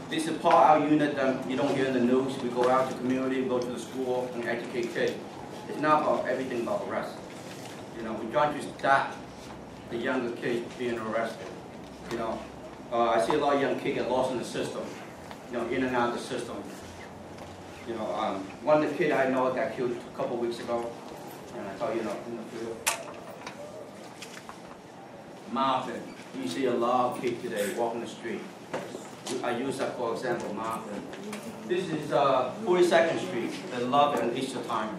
This is part of our unit that you don't hear in the news. We go out to the community, go to the school, and educate kids. It's not about everything about arrest. You know, we try to stop the younger kids being arrested. You know, I see a lot of young kids get lost in the system. You know, in and out of the system. You know, one of the kids I know got killed a couple weeks ago, and I tell you, in the field. Marvin, you see a lot of kids today walking the street. I use that for example, Marvin. This is 42nd Street, the love and Easter time.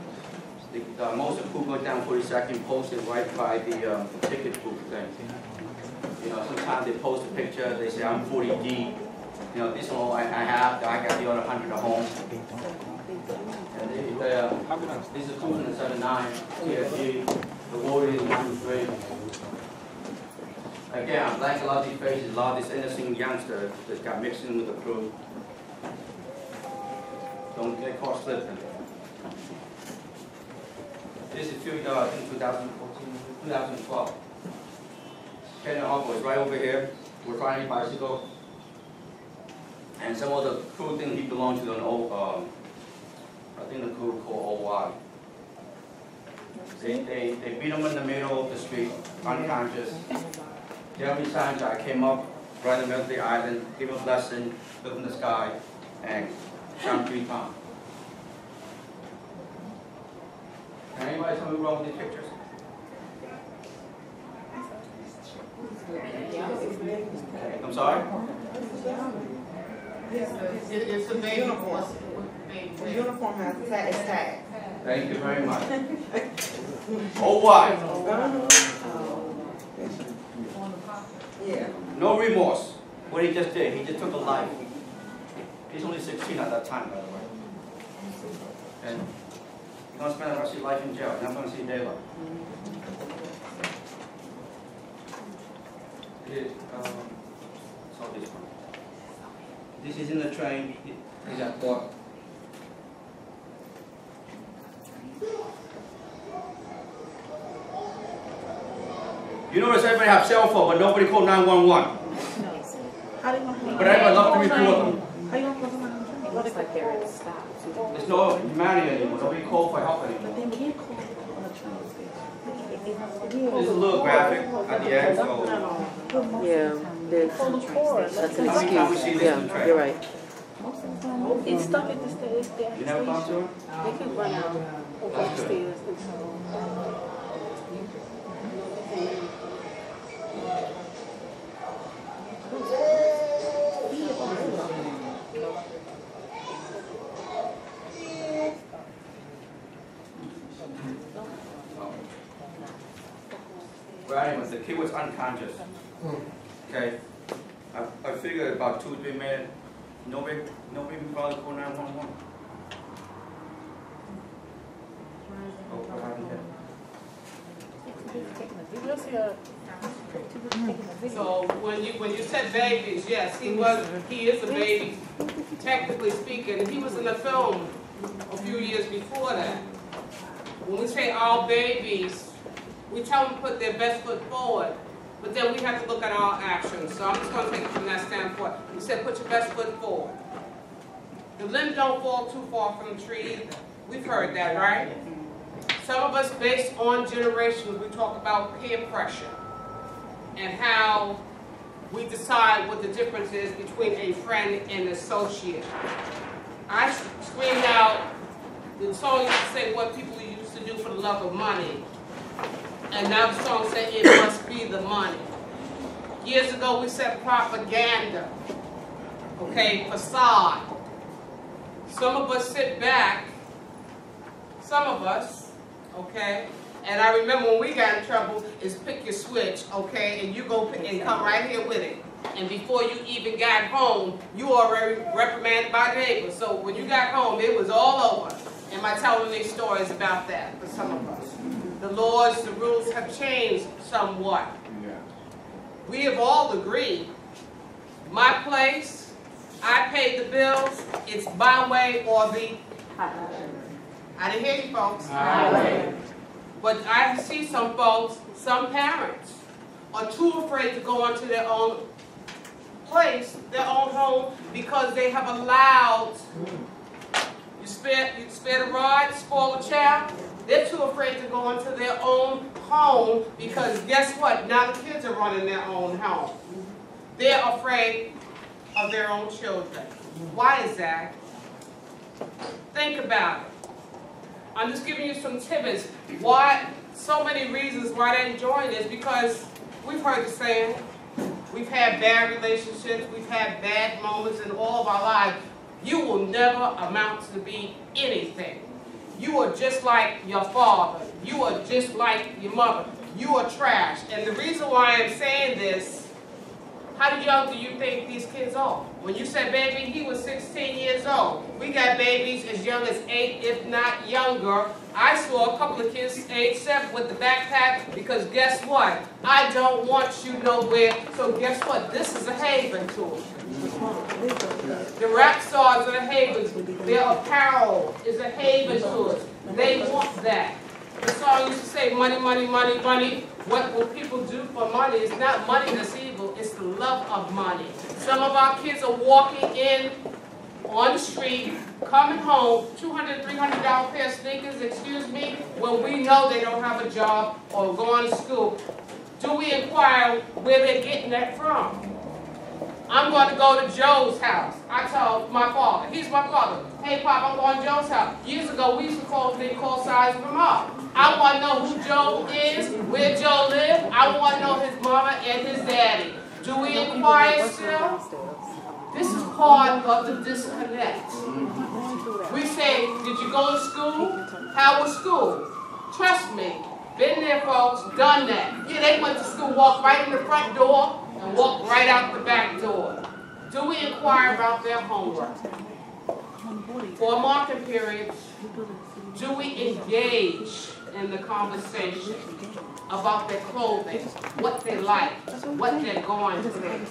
Most of the people go down 42nd, posted right by the ticket booth thing. You know, sometimes they post a picture, they say, I'm 40D. You know, this one I have, I got the other 100 at home. And this is 279, TFG, the Warriors 1, 2, 3. Again, I'm like a lot of these faces, a lot of these innocent youngsters that got mixed in with the crew. Don't get caught slipping. This is filmed in 2014, 2012. Kenny Harbor is right over here. We're finding bicycle. And some of the crew think he belonged to an old, I think the crew called OY. They beat him in the middle of the street, unconscious. There many times I came up right in the middle of the island, gave him a blessing, looked in the sky, and shot him 3 times. Can anybody tell me what's wrong with these pictures? I'm sorry? It's a baby uniform. The uniform has a tag. Thank you very much. Oh, why? Yeah. No remorse. What he just did, he just took a life. He's only 16 at that time, by the way. And you're going to spend the rest of your life in jail. You're not going to see daylight. This one. This is in the train. He got caught. You notice everybody have cell phone, but nobody call 911. But everybody love to report them. It looks like they're at a stop. There's no humanity anymore. Nobody call for help anymore. There's a little graphic at the end, so yeah, that's an excuse. Yeah, you're right. It's stuck at the stairs. you never talked to her? They could run out over the stairs. Well, anyways, the kid was unconscious. Okay, I figured about 2 or 3 minutes. Nobody probably call 911. Oh, what happened here? So when you said babies, yes, he is a baby, technically speaking. He was in the film a few years before that. When we say all babies, we tell them to put their best foot forward, but then we have to look at our actions. So I'm just going to take it from that standpoint. We said put your best foot forward. The limbs don't fall too far from the tree either. We've heard that, right? Some of us, based on generations, we talk about peer pressure and how we decide what the difference is between a friend and an associate. I screamed out, the song used to say what people used to do for the love of money. And now the song said it must be the money. Years ago we said propaganda, okay, facade. Some of us sit back, some of us, okay, and I remember when we got in trouble is pick your switch, okay, and you go pick and come right here with it. And before you even got home, you already reprimanded by neighbors. So when you got home, it was all over. Am I telling these stories about that for some of us? The laws, the rules have changed somewhat. Yeah. We have all agreed, my place, I paid the bills, it's my way or the highway. I didn't hear you folks. Highway. But I see some folks, some parents, are too afraid to go onto their own place, their own home, because they have allowed, you spare the rod, spoil the child. They're too afraid to go into their own home because guess what? Now the kids are running their own home. They're afraid of their own children. Why is that? Think about it. I'm just giving you some tidbits. Why? So many reasons why they join this, because we've heard the saying, we've had bad relationships, we've had bad moments in all of our lives. You will never amount to be anything. You are just like your father. You are just like your mother. You are trash. And the reason why I'm saying this, how young do you think these kids are? When you said baby, he was 16 years old. We got babies as young as 8, if not younger. I saw a couple of kids age 7 with the backpack because guess what? I don't want you nowhere. So guess what? This is a haven to them. The rap stars are the havens. Their apparel is a haven to us. They want that. The song used to say, money, money, money, money. What will people do for money? It's not money that's evil. It's the love of money. Some of our kids are walking in on the street, coming home, $200, $300 pair of sneakers, excuse me, when we know they don't have a job or going to school. Do we inquire where they're getting that from? I'm going to go to Joe's house. I told my father, he's my father, hey Pop, I'm going to Joe's house. Years ago, we used to call size of him up. I want to know who Joe is, where Joe lives. I want to know his mama and his daddy. Do we inquire still? This is part of the disconnect. We say, did you go to school? How was school? Trust me, been there folks, done that. Yeah, they went to school, walked right in the front door, and walk right out the back door. Do we inquire about their homework? For a marking period, do we engage in the conversation about their clothing, what they like, what they're going through?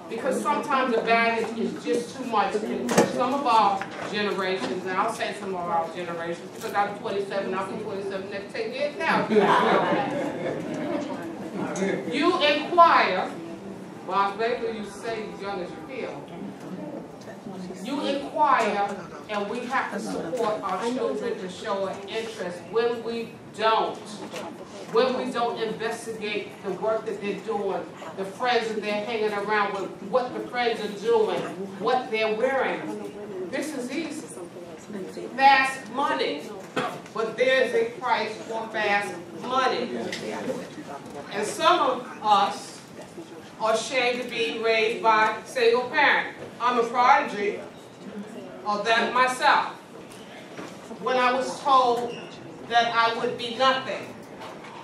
Because sometimes the baggage is just too much. And some of our generations, and I'll say some of our generations, because I'm 27, I'll be 27 next 10 years now. You inquire, Boss Baker used to say, as young as you feel. You inquire, and we have to support our children to show an interest. When we don't investigate the work that they're doing, the friends that they're hanging around with, what the friends are doing, what they're wearing. This is easy. Fast money. But there's a price for fast money. And some of us are ashamed to be raised by a single parent. I'm a prodigy of that myself. When I was told that I would be nothing.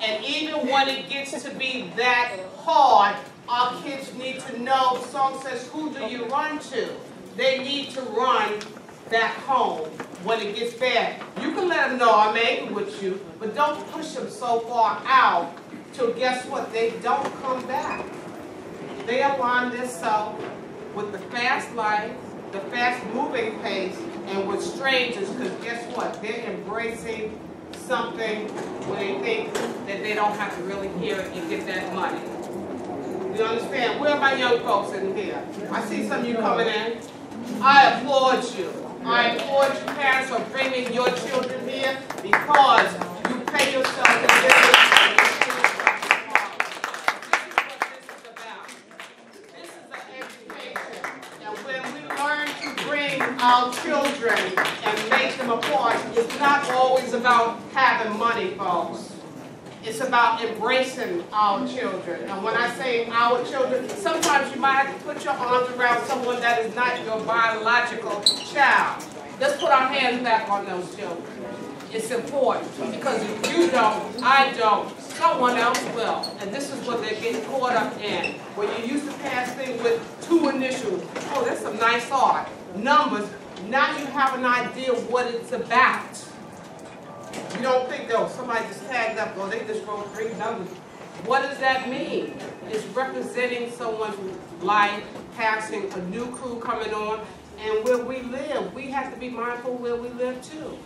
And even when it gets to be that hard, our kids need to know, the song says, who do you run to? They need to run back home when it gets bad. You can let them know I'm angry with you, but don't push them so far out till guess what? They don't come back. They align themselves with the fast life, the fast moving pace, and with strangers, because guess what? They're embracing something when they think that they don't have to really hear it and get that money. You understand? Where are my young folks in here? I see some of you coming in. I applaud you. I applaud you, parents, for bringing your children here because you pay yourself to live. This is what this is about. This is an education. And when we learn to bring our children and make them a part, it's not always about having money, folks. It's about embracing our children. And when I say our children, sometimes you might have to put your arms around someone that is not your biological child. Let's put our hands back on those children. It's important because if you don't, I don't, someone else will. And this is what they're getting caught up in. When you used to pass things with 2 initials, oh, that's some nice art, numbers, now you have an idea of what it's about. You don't think, oh, somebody just tagged up, or they just wrote 3 numbers. What does that mean? It's representing someone's life, passing, a new crew coming on, and where we live. We have to be mindful where we live too.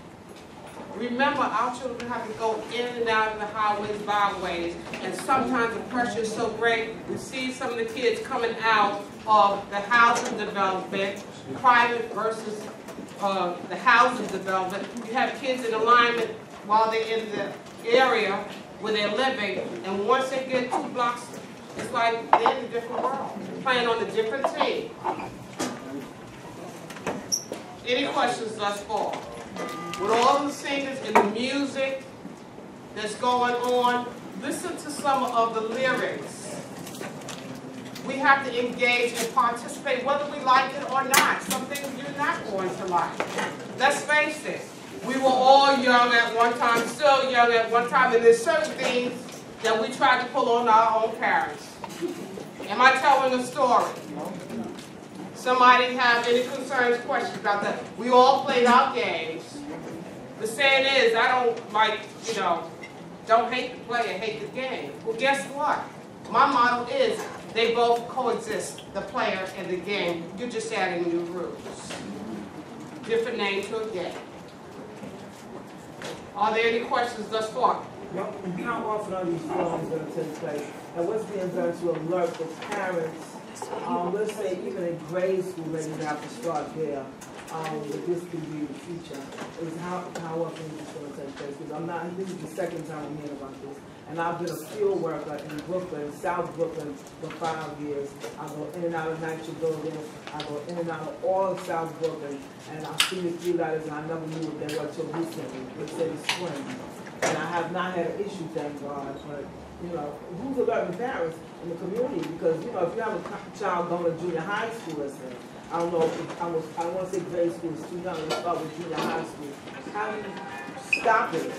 Remember, our children have to go in and out of the highways, byways, and sometimes the pressure is so great. We see some of the kids coming out of the housing development, private versus the housing development. You have kids in alignment while they're in the area where they're living, and once they get 2 blocks, it's like they're in a different world, playing on a different team. Any questions thus far? With all the singers and the music that's going on, listen to some of the lyrics. We have to engage and participate whether we like it or not. Some things you're not going to like. Let's face it. We were all young at one time, still young at one time, and there's certain things that we try to pull on our own parents. Am I telling a story? Somebody have any concerns, questions about that? We all played our games. The saying is, I don't like, don't hate the player, hate the game. Well, guess what? My motto is, they both coexist, the player and the game. You're just adding new rules. Different name to a game. Are there any questions thus far? Well, how often are these forums going to take place? And what's being done to alert the parents? Let's say even in grade school, maybe you have to start there. That this could be the future. Is how often is this going to take place? Because this is the second time I'm hearing about this. And I've been a field worker in Brooklyn, South Brooklyn, for 5 years. I go in and out of Nitro Building. I go in and out of all of South Brooklyn. And I see the 3 letters, and I never knew what they were until recently. They said it's spring. And I have not had an issue, thank God. But, who's alerting parents in the community? Because, if you have a child going to junior high school, let's say, I don't know if I want to say grade school is too young. Let's start with junior high school. How do you stop it?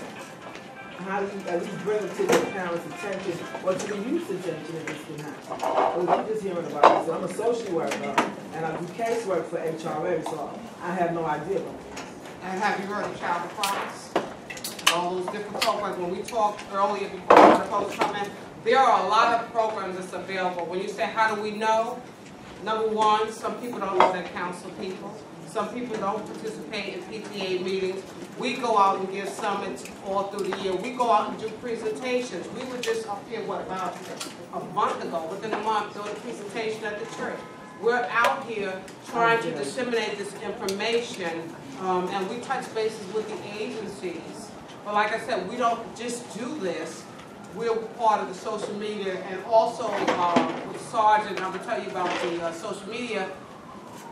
How do you at least bring it to the parents' attention or to the youth's attention if this can happen? I'm just hearing about this. I'm a social worker and I do casework for HRA, so I have no idea about this. And have you heard of Child of Promise? All those different programs. When we talked earlier before the folks come in, there are a lot of programs that's available. When you say, how do we know? Number one, some people don't know their council people. Some people don't participate in PTA meetings. We go out and give summits all through the year. We go out and do presentations. We were just up here, about a month ago, within a month, doing a presentation at the church. We're out here trying to disseminate this information, and we touch bases with the agencies. But like I said, we don't just do this. We're part of the social media, and also with Sergeant, I'm going to tell you about the social media.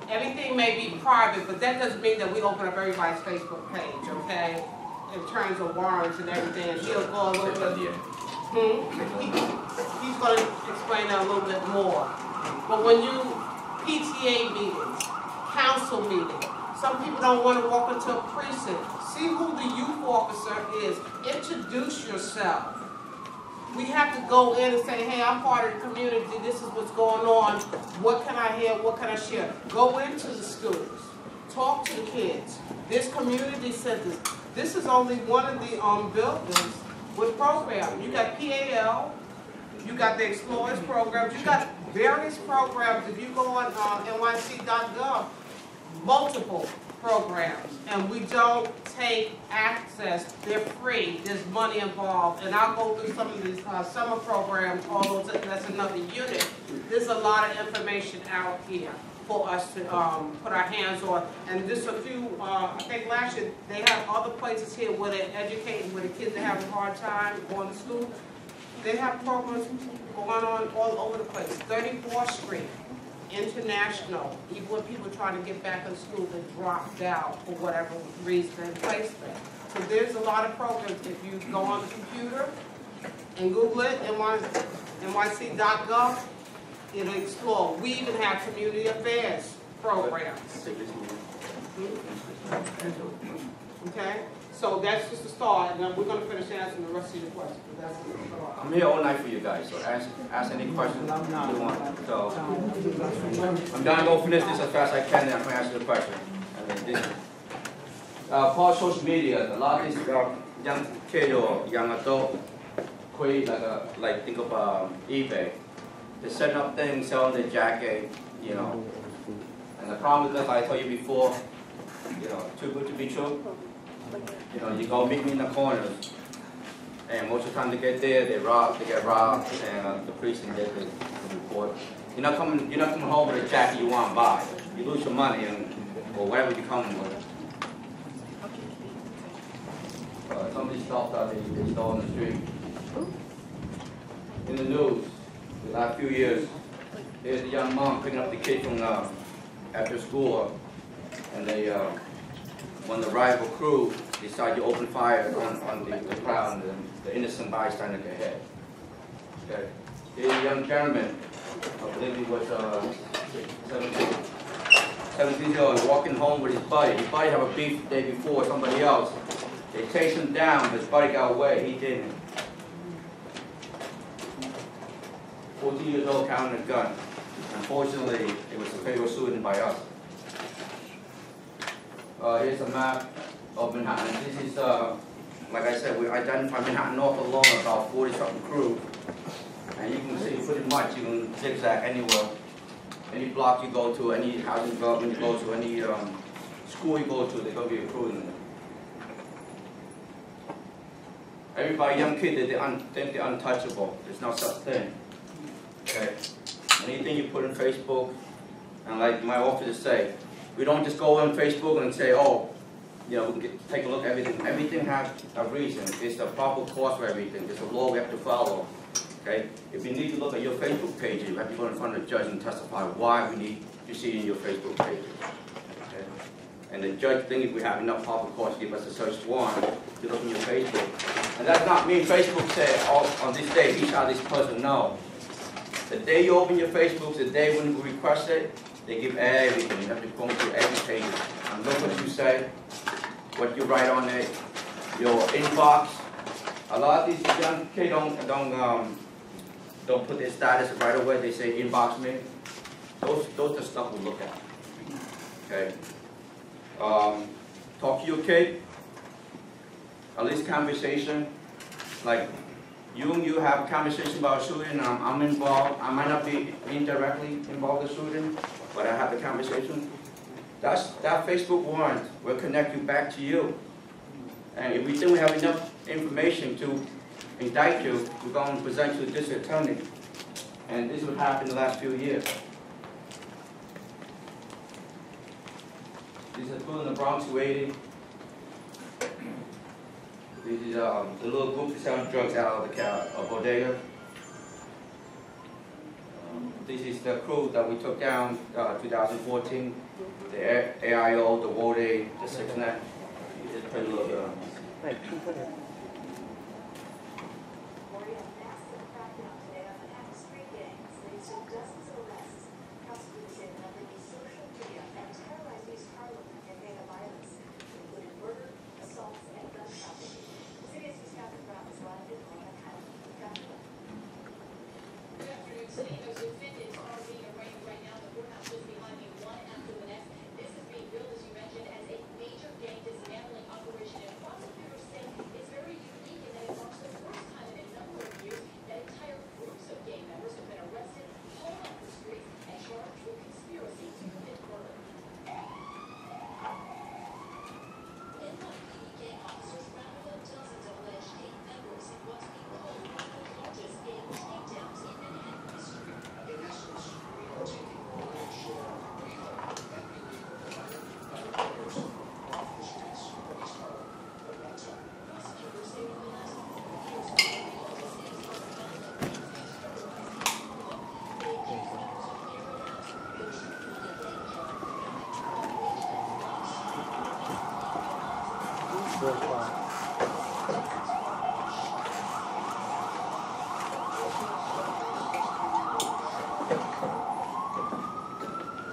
Everything may be private, but that doesn't mean that we open up everybody's Facebook page, okay? In terms of warrants and everything, and he'll go a little bit. He's going to explain that a little bit more. But when you PTA meetings, council meetings, some people don't want to walk into a precinct. See who the youth officer is. Introduce yourself. We have to go in and say, hey, I'm part of the community. This is what's going on. What can I hear? What can I share? Go into the schools. Talk to the kids. There's community centers. This is only one of the buildings with programs. You got PAL. You got the Explorers programs. You got various programs. If you go on nyc.gov, multiple programs, and we don't take access. They're free. There's money involved, and I'll go through some of these summer programs. All those, that's another unit. There's a lot of information out here for us to put our hands on, and just a few. I think last year they have other places here where they're educating, where the kids are having a hard time going to school. They have programs going on all over the place. 34th Street. International, even when people are trying to get back in school that dropped out for whatever reason they placed there. So there's a lot of programs. If you go on the computer and Google it, nyc.gov, it'll explore. We even have community affairs programs. Okay? So that's just a start, and then we're going to finish answering the rest of your questions. That's just a start. I'm here all night for you guys, so ask any questions you want. So I'm gonna go finish this as fast as I can, and I'm gonna answer the question. And then for social media, a lot of these young kid or young adult create think of eBay. They're setting up things, selling their jacket, And the problem is, like I told you before, too good to be true. You know, you go meet me in the corners. And most of the time they get there, they get robbed, and the police can get the report. You're not coming home with a jacket you want to buy. You lose your money or whatever you come with. Some of these stuff that they stole on the street. In the news, the last few years, there's a young mom picking up the kid from after school, and they, when the rival crew decided to open fire on the crowd, and the innocent bystander get hit. Okay. There's a young gentleman, I believe he was 17 years old, walking home with his buddy. His buddy had a beef the day before with somebody else. They chased him down, his buddy got away, he didn't. 14 years old carrying a gun. Unfortunately, it was a fatal shooting by us. Here's a map of Manhattan. This is, like I said, we identified Manhattan North alone, about 40-something crews. And you can see pretty much, you can zigzag anywhere. Any block you go to, any housing development you go to, any school you go to, there's going to be a crew in there. Everybody, young kid, think they're untouchable. There's no such thing. Okay. Anything you put on Facebook, and like my officers say, we don't just go on Facebook and say, oh, you know, we can take a look at everything. Everything has a reason. There's a proper course for everything. There's a law we have to follow. Okay. If you need to look at your Facebook page, you have to go in front of the judge and testify why we need to see in your Facebook page. Okay. And the judge thinks we have enough proper course to give us a search warrant to look in your Facebook. And that's not me. Facebook said, oh, on this day, he shot this person. No. The day you open your Facebook, the day when we request it, they give everything. You have to go through every page and look what you say, what you write on it, your inbox. A lot of these young kids don't put their status right away. They say inbox me. Those are stuff we look at. Okay. Talk to your kid. At least conversation, like. You have a conversation about a shooting, I'm involved. I might not be indirectly involved in the shooting, but I have the conversation. That Facebook warrant will connect you back to you. And if we think we have enough information to indict you, we're going to present you to the district attorney. And this would happen in the last few years. This is in the Bronx 280. This is the little group that sells drugs out of the bodega. This is the crew that we took down 2014. The AIO, the Wode, the 6net. You just put a little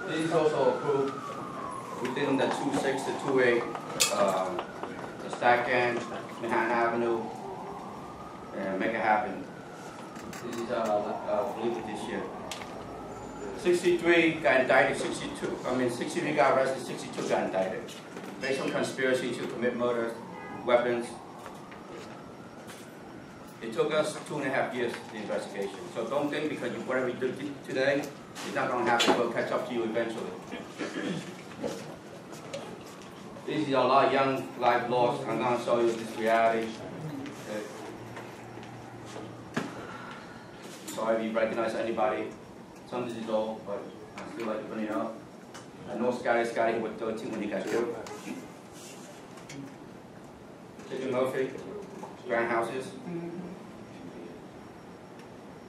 This is also approved within the 26 to 28, the Stack End, Manhattan Avenue, and make it happen. This is, I believe it this year. 63 got indicted, 63 got arrested, 62 got indicted. Based on conspiracy to commit murder, weapons. It took us 2.5 years, the investigation. So don't think because whatever you do today, it's not going to happen. It will catch up to you eventually. This Obviously, a lot of young life lost. I'm gonna show you this reality. Okay. Sorry if you recognize anybody. Some this is old, but I still like to bring it up. I know Scotty was 13 when he got killed. Chicken Murphy, Grand Houses.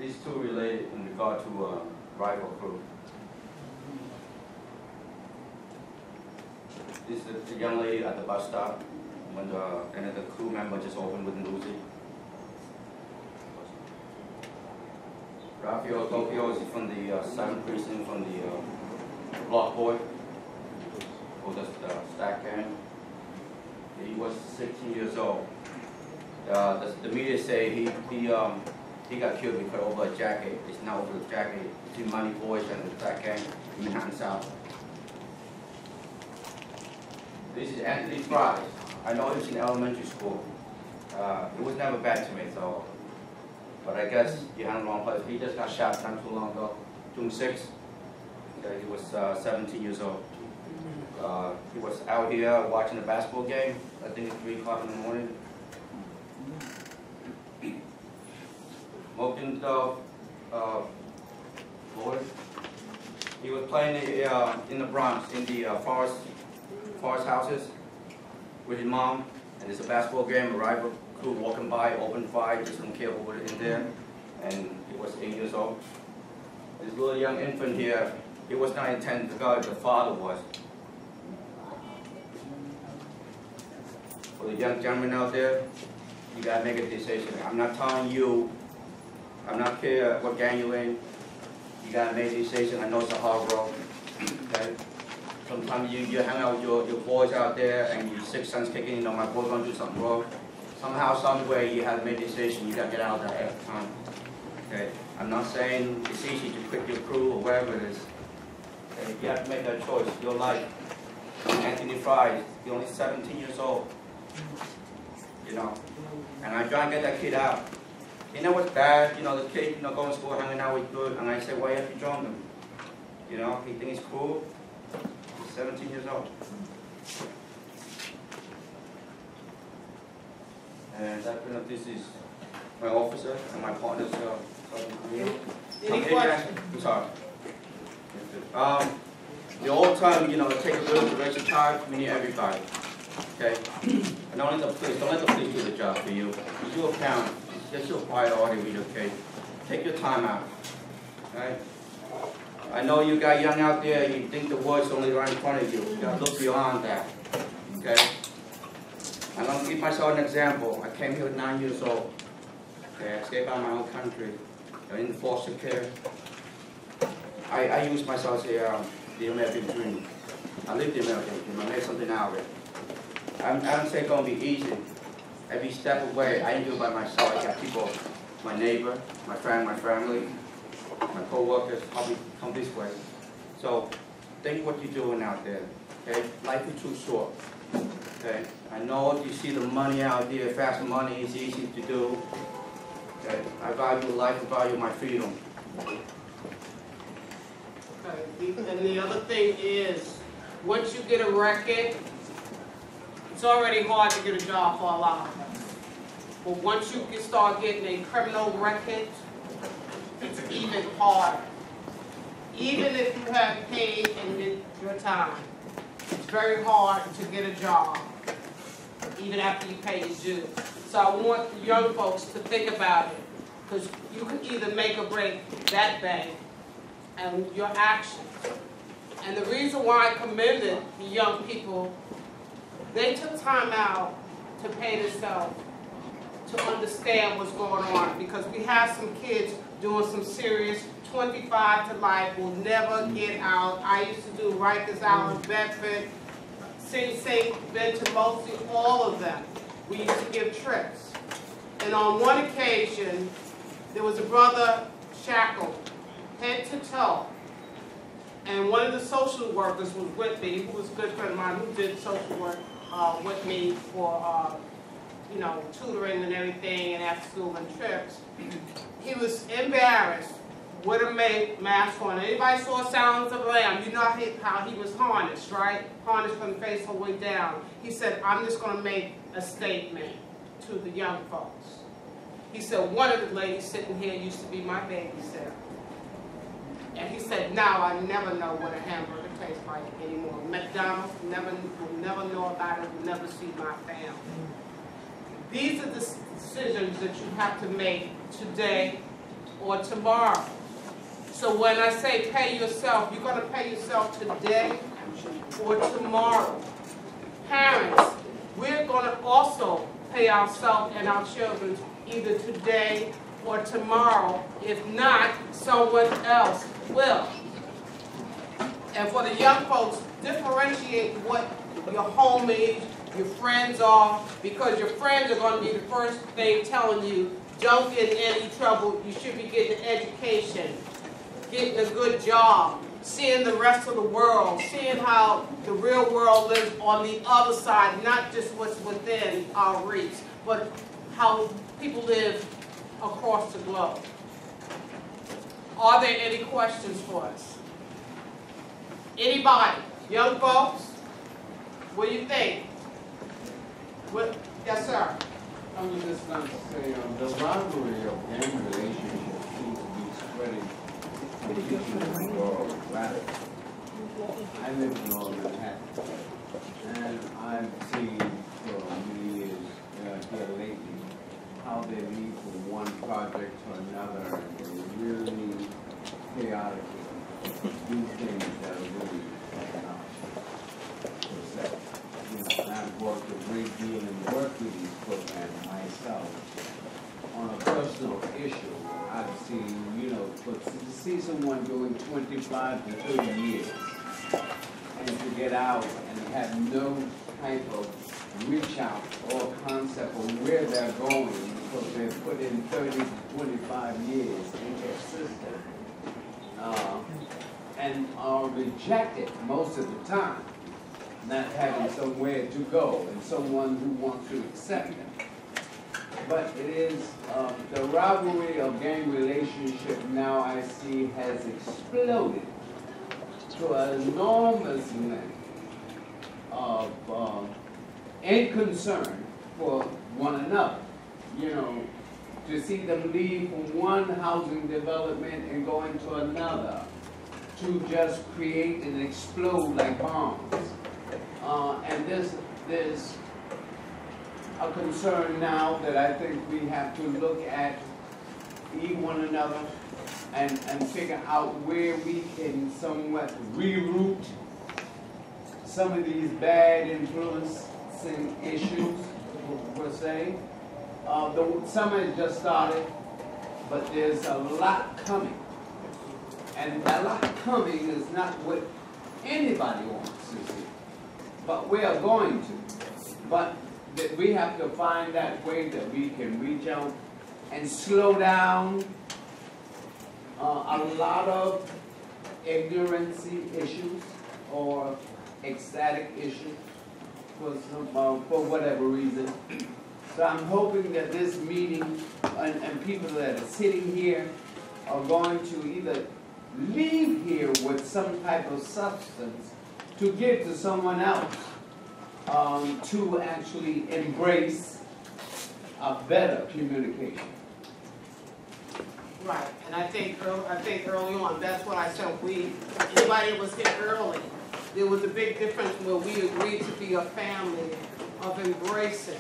These two related in regard to rival crew. This is the young lady at the bus stop when the crew member just opened with Lucy. Rafael Tokyo is from the 7th precinct, from the block boy, who does the stack gang. He was 16 years old. The media say he got killed because over a jacket. It's not over the jacket. Between Money Boys and the stack gang in Manhattan South. This is Anthony Fry. I know he was in elementary school. It was never bad to me, so. But I guess you had the wrong place. He just got shot not too long ago, June 6th. He was 17 years old. He was out here watching a basketball game, I think at 3 o'clock in the morning. Moken boy. He was playing in the Bronx, in the Forest houses with his mom, and it's a basketball game. A rival crew walking by, opened fire, just don't care who was in there, and he was 8 years old. This little young infant here, he was not intended to go, the father was. For the young gentlemen out there, you gotta make a decision. I'm not telling you, I'm not care what gang you're in, you gotta make a decision. I know it's a hard road, okay? Sometimes you hang out with your boys out there and your sixth sense kicking, you know, my boy's gonna do something wrong. Somehow, some way, you have to make a decision, you gotta get out of that every time. Okay? I'm not saying it's easy to quit your crew or whatever it is. Okay? You have to make that choice, your life. Anthony Fry, he's only 17 years old. You know? And I try and get that kid out. You know what's bad? You know, the kid, you know, going to school, hanging out with good, and I say, why have you joined him? You know, he thinks he's cool. 17 years old. And this is my officer and my partner's Any questions? I'm sorry. The old time, you know, take a little to raise a child, we need everybody. Okay? And don't let the police do the job for you. It's your parent. It's your priority with your kid. Take your time out. Right? I know you got young out there, you think the world's only right in front of you. You gotta look beyond that. Okay? I'm gonna give myself an example. I came here at 9 years old. Okay, I escaped out of my own country. I'm in foster care. I use myself as the American dream. I live the American dream. I made something out of it. I don't say it's gonna be easy. Every step of the way, I didn't do it by myself. I got people, my neighbor, my friend, my family, my co-workers, probably come this way. So think what you're doing out there. Okay, life is too short. Okay, I know you see the money out there, fast money is easy to do. Okay, I value life, I value my freedom. Okay, and the other thing is, once you get a record, it's already hard to get a job for a lot of us. But once you can start getting a criminal record, it's even harder. Even if you have paid and did your time, it's very hard to get a job, even after you pay your dues. So I want the young folks to think about it, because you can either make or break that bank and your actions. And the reason why I commended the young people, they took time out to pay themselves to understand what's going on, because we have some kids doing some serious 25 to life, will never get out. I used to do Rikers Island, Bedford, Sing Sing, Benton, mostly all of them. We used to give trips. And on one occasion, there was a brother shackled, head to toe. And one of the social workers was with me, who was a good friend of mine, who did social work with me for, you know, tutoring and everything, and after school and trips. He was embarrassed with a mask on. Anybody saw Silence of the Lambs? You know how he was harnessed, right? Harnessed from the face all the way down. He said, I'm just going to make a statement to the young folks. He said, one of the ladies sitting here used to be my babysitter. And he said, now I never know what a hamburger tastes like anymore. McDonald's, will never know about it, will never see my family. These are the decisions that you have to make today or tomorrow. So when I say pay yourself, you're going to pay yourself today or tomorrow. Parents, we're going to also pay ourselves and our children either today or tomorrow. If not, someone else will. And for the young folks, differentiate what your home is, your friends are, because your friends are going to be the first thing telling you, don't get in any trouble, you should be getting an education, getting a good job, seeing the rest of the world, seeing how the real world lives on the other side, not just what's within our reach, but how people live across the globe. Are there any questions for us? Anybody? Young folks? What do you think? What? Yes, sir. I was just going to say, the rivalry of gang relationships seems to be spreading in the world rapidly. I live in Lower Manhattan, and I've seen for many years here lately how they leave from one project to another, and they really chaotically do things that are really upset. And I've worked a great deal and worked with these programs myself. On a personal issue, I've seen, but to see someone doing 25 to 30 years and to get out and have no type of reach out or concept of where they're going because they've put in 30 to 25 years in their system and are rejected most of the time, not having somewhere to go and someone who wants to accept them. But it is the rivalry of gang relationship now I see has exploded to an enormous length of and concern for one another. To see them leave from one housing development and go into another, to just create and explode like bombs. And there's a concern now that I think we have to look at one another and figure out where we can somewhat reroute some of these bad influencing issues, per se. The summer has just started, but there's a lot coming. And that lot coming is not what anybody wants to see, but we are going to. But that we have to find that way that we can reach out and slow down a lot of ignorancy issues or ecstatic issues for whatever reason. So I'm hoping that this meeting and people that are sitting here are going to either leave here with some type of substance to give to someone else to actually embrace a better communication. Right, and I think early on, that's what I said. Anybody that was here early, there was a big difference where we agreed to be a family of embracing.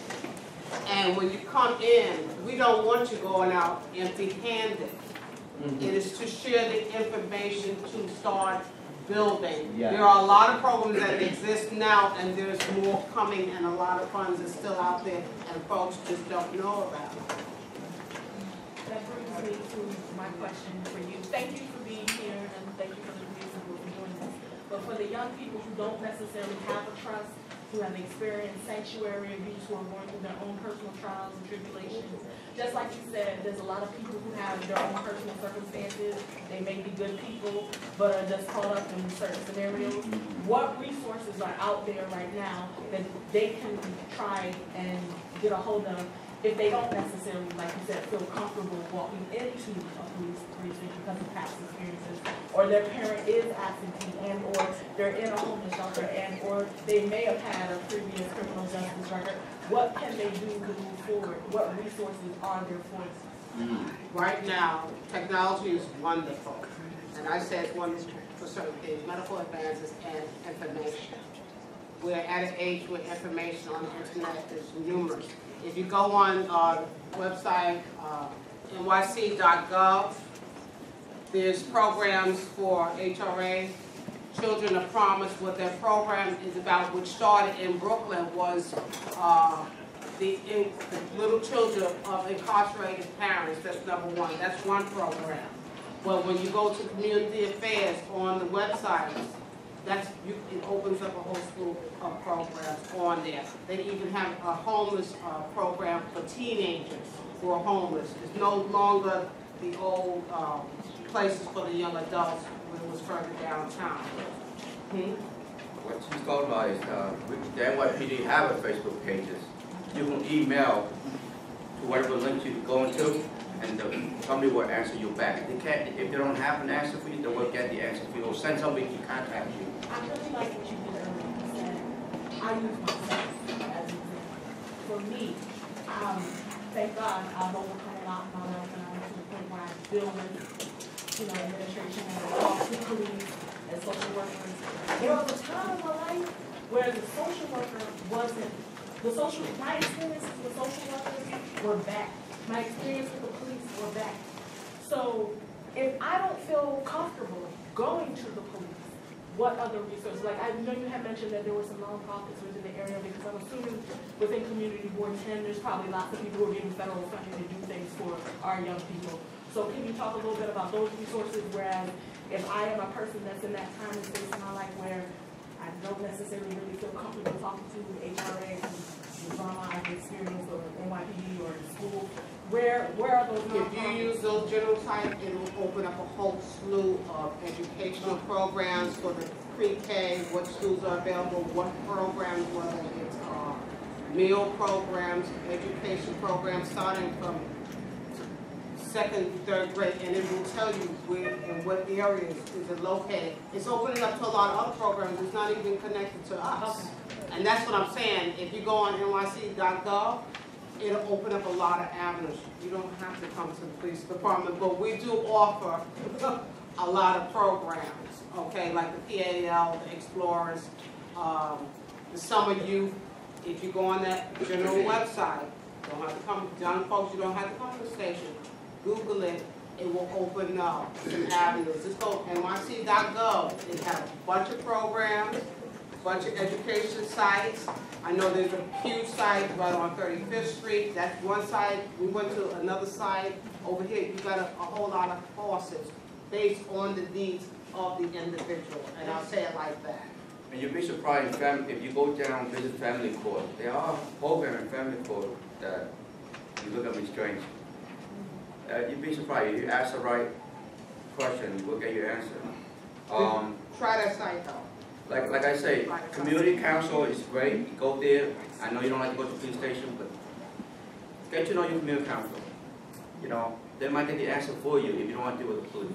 And when you come in, we don't want you going out empty-handed. Mm-hmm. It is to share the information to start building. Yeah. There are a lot of programs that exist now, and there's more coming, and a lot of funds are still out there, and folks just don't know about it. That brings me to my question for you. Thank you for being here, and thank you for the reason for doing this. But for the young people who don't necessarily have a trust, who have experienced sanctuary abuse, who are going through their own personal trials and tribulations, just like you said, there's a lot of people who have their own personal circumstances. They may be good people, but are just caught up in certain scenarios. What resources are out there right now that they can try and get a hold of if they don't necessarily, like you said, feel comfortable walking into a police precinct because of past experiences, or their parent is absentee, and or they're in a homeless shelter, and or they may have had a previous criminal justice record, what can they do to move forward? What resources are there for them? Right now, technology is wonderful, and I say it's wonderful for certain things, medical advances and information. We're at an age where information on the internet is numerous. If you go on our website, nyc.gov, there's programs for HRA. Children of Promise, what their program is about, which started in Brooklyn, was the little children of incarcerated parents. That's number one. That's one program. Well, when you go to Community Affairs on the website, it opens up a whole slew of programs on there. They even have a homeless program for teenagers who are homeless. It's no longer the old places for the young adults when it was further downtown. What she's talking about is the NYPD have a Facebook pages. You can email to whatever link you go into, and somebody will answer you back. They can't, if they don't have an answer for you, they will get the answer for you. Or send somebody to contact you. I really like what you did earlier. You said, I use myself as an example. For me, thank God I've overcome a lot in my life, and I'm to the point where I deal with, administration and I talk to police and social workers. There was a time in my life where the social worker wasn't, my experiences with social workers were bad. My experience with the police were bad. So if I don't feel comfortable going to the police, what other resources? Like, I know you had mentioned that there were some nonprofits within the area, because I'm assuming within Community Board 10, there's probably lots of people who are getting federal funding to do things for our young people. So can you talk a little bit about those resources, whereas if I am a person that's in that time and space in my life where I don't necessarily really feel comfortable talking to HRA, drama I've experienced, or NYPD, or school, where are those nonprofits? If you use those general sites, it will open up a whole slew of educational programs for the pre-K, what schools are available, what programs, whether it's meal programs, education programs, starting from second, third grade, and it will tell you where and what areas is it located. It's opening up to a lot of other programs. It's not even connected to us. Okay. And that's what I'm saying. If you go on nyc.gov, it'll open up a lot of avenues. You don't have to come to the police department, but we do offer a lot of programs, okay, like the PAL, the Explorers, the Summer Youth. If you go on that general website, you don't have to come, young folks, you don't have to come to the station. Google it, it will open up some avenues. Just go nyc.gov. It has a bunch of programs, a bunch of education sites. I know there's a huge site right on 35th Street. That's one site. We went to another site over here. You got a whole lot of courses based on the needs of the individual, and I'll say it like that. And you'd be surprised if you go down and visit family court. There are programs in family court that you look at me strange. You'd be surprised. If you ask the right question, we'll get your answer. Try that site though. Like I say, community council is great. You go there. I know you don't like to go to the police station, but get to know your community council. They might get the answer for you if you don't want to deal with the police.